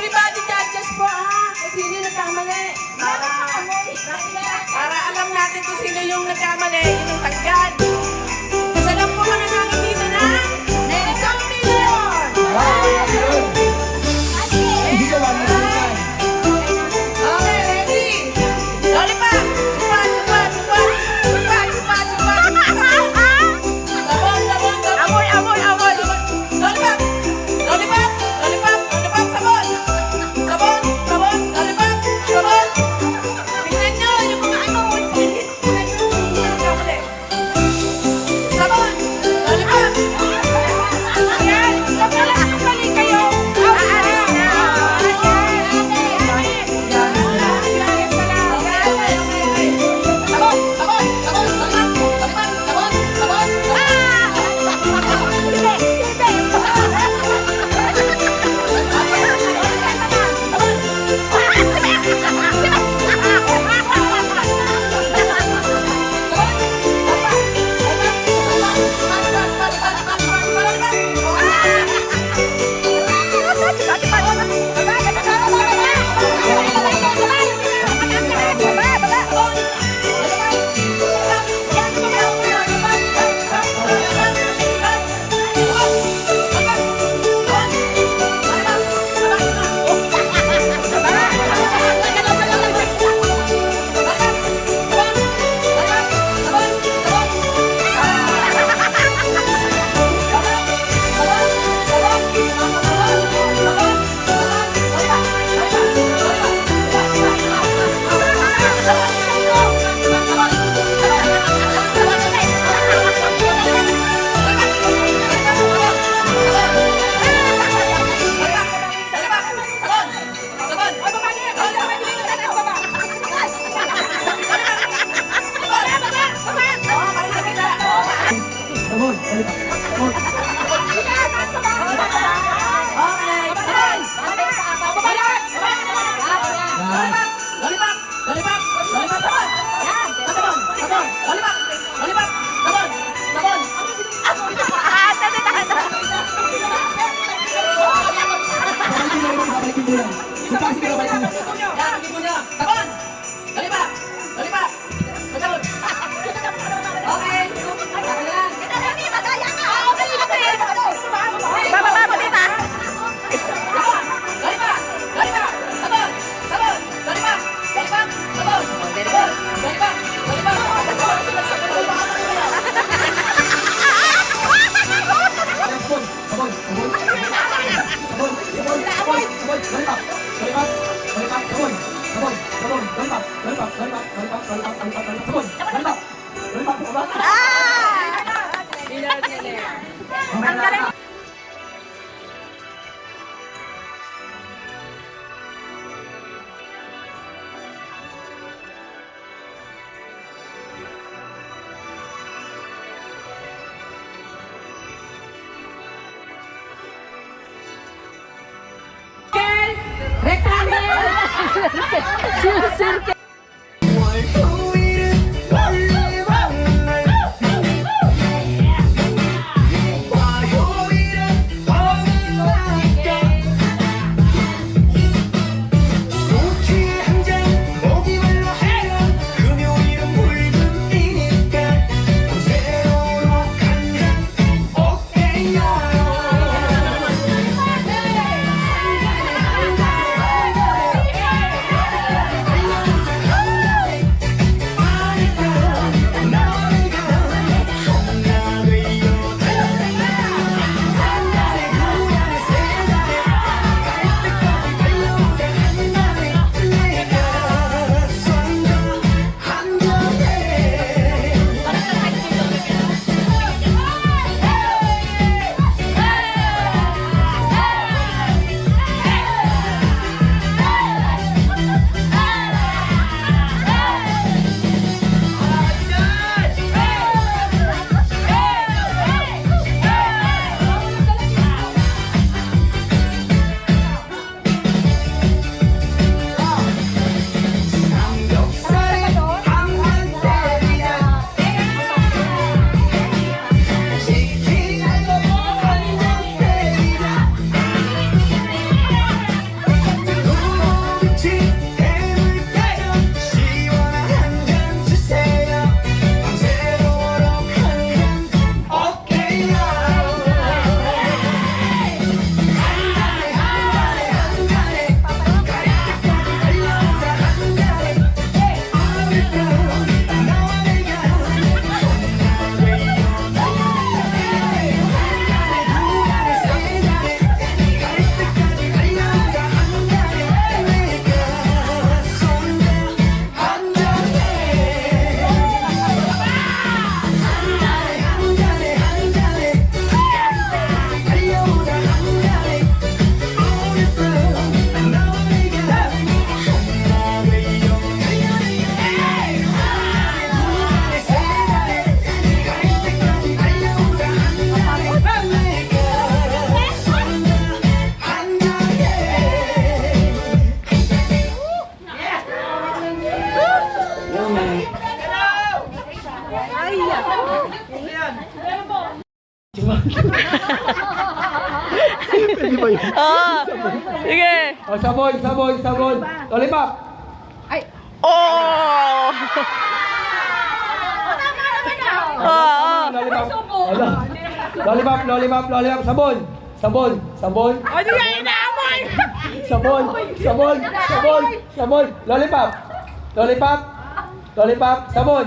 Everybody judges po kung sino yung nagkamali. Para alam natin kung sino yung nagkamali, yun ang tagyan. Isa lang po mananangin dito na 1,000,000! Okay, ready? Lollipop! Chupa, chupa, chupa! Chupa, chupa, chupa! Sabon, sabon, sabon! Amoy, amoy, amoy! Lollipop! Lollipop! Lollipop! Lollipop! Sabon! Sabon! Sabon! Lollipop! Sabon! Tingnan nyo yung mga ano! Tingnan nyo yung mga nagkamali. Sabon! Lollipop! Ayan! Kapag kayo! Aalis na! Sabon! Sabon! Sabon! Lollipop! Sabon! Sabon! Sabon! Bababa mo dito! Ang galing! Rectangle! Pwede ba yun? Oh. Sige. O, sabon, sabon, sabon. Lollipop. Oh. Oh. Lollipop. Ala. Lollipop, lollipop, lollipop. Sabon. Sabon, sabon. O, di yan inaamoy. Sabon, sabon, sabon, sabon. Lollipop. Lollipop. Lollipop. Sabon.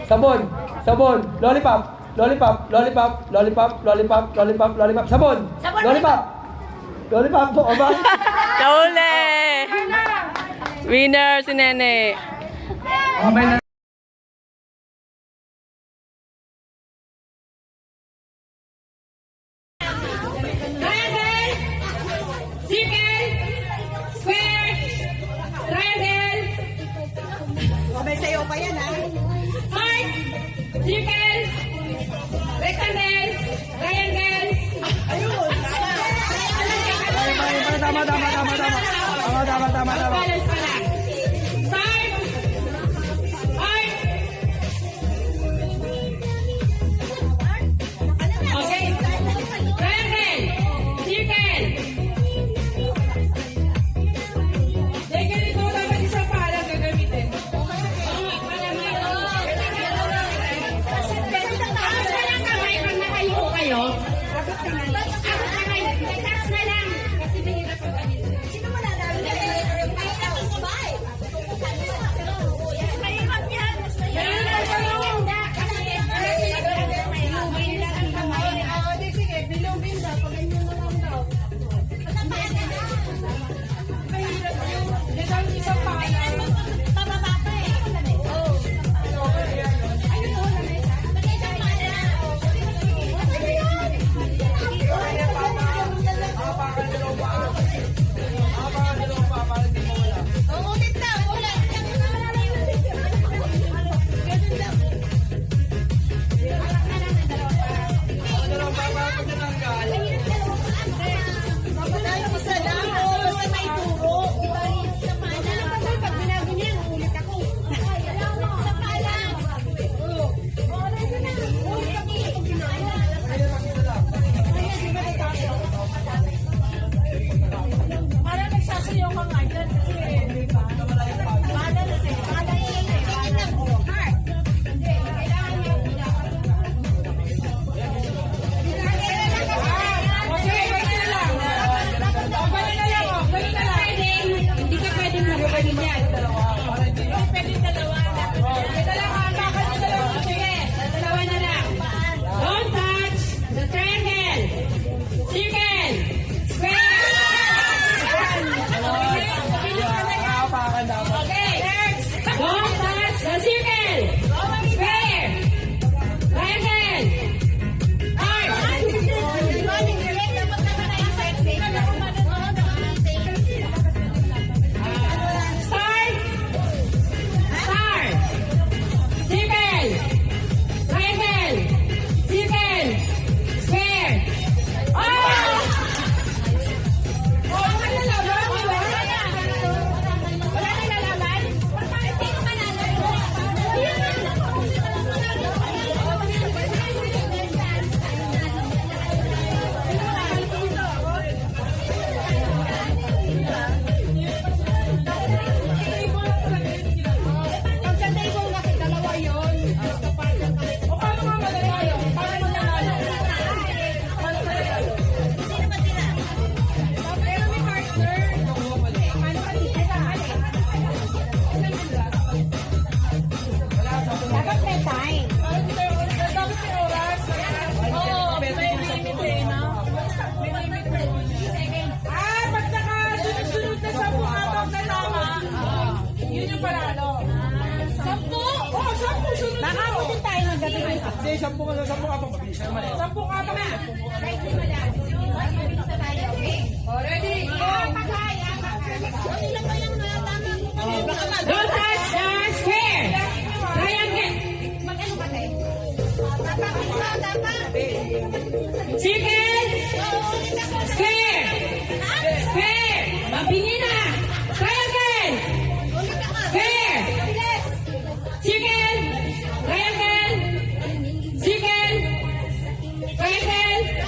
Sabon. Sabon. Lollipop. Lollipop. Lollipop. Lollipop. Lollipop. Lollipop. Lollipop. Sabon. Lollipop. Lollipop po ka ba? Kauli. Winner si Nene. Kamay na. Triangle, circle, square, triangle. May sayo pa yan, ha? Heart, circle, rectangle, triangle. Ayun, tama. Tama, tama, tama, tama. Tama, tama, tama, tama. Balance pala. Start. Heart. Okay. Triangle, circle. Teka, ito dapat isang palang gagamitin. Oo nga, palang. Tapos walang kamay pag nakayo kayo. Abot kamay. Abot kamay. Taas na lang. Kasi mahirap pag ganito. sino mo nadalo? Mahirap yan. Mahirap kayo. Sige, bilubin daw. Pag-ganyan mo lang daw. Mahirap yun. Isang palang. Pababa pa eh. Oo. Ulit na, ulit. Ganun lang. Isa lang, basta may turo. Sa pala. Pag binago niya, ulit ako. Sa pala. Oo. Ulit ako. Pag binago. Parang nagsasayaw ka nga dyan. Di ba? Balance eh. Balance lang. Heart. Hindi. Kailangan niya. Okay, ganyan na lang. Ganyan na lang, oh. Ganyan na lang. Hindi ka pwedeng magagalin yan. Pwede dalawa. Ito lang, hapakan nyo dalawa. Sige, dalawa na lang. Don't touch the triangle. Circle. Square. Nakapakan dapat. Okay, next. Don't touch the circle. Square. Triangle. Heart. Start. Start. Circle. Triangle. Circle. Square. Oh! Oh, wala na laban? Wala na lalaban? Sino manalo? Pag sa table kasi dalawa yun. O paano nga madalawa yun? Paano nanalo? Paano nanalo? Pero may partner. Paano ka dito? Dapat may time. Dapat may oras. Oo, may limit eh, no? May limit eh. Ah, pag nakasunod-sunod na 10 atong na tama, yun yung panalo. 10? Oo, 10 sunod. Nakabutin tayo ng gabi. Hindi, 10 ka na, 10 ka pa. Mabilis naman eh. 10 atong na. Oh, ready? Don't touch the square. Triangle. Circle. Square. Square. Mabingin na. Triangle. Square. Circle. Triangle. Circle. Triangle.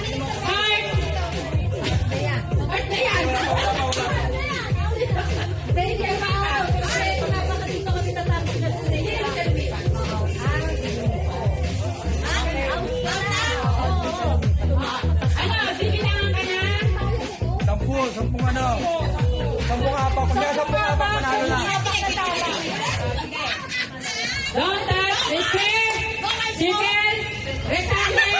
Sampung apak. Pag sampung apak, panalo na. Don't touch the square, circle, rectangle.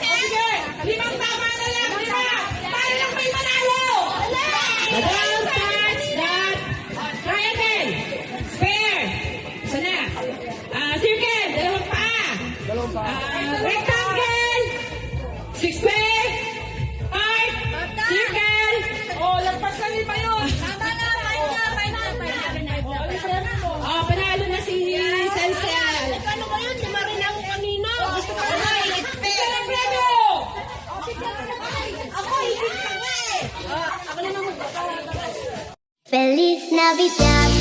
Sige, limang tama na lang, lima. Para lang may manalo. Don't touch that triangle, square, sana, circle, dalawang paa. Dalawang pa. Rectangle, square, heart, circle. Oh, lagpas na lima yun. Oh, panalo na si Celsel. Ano ba yun? Di ba rin ako kanina? Gusto ko na Ito ang premyo. Ako, hindi ka nga eh. Ako na naman. Feliz Navidad.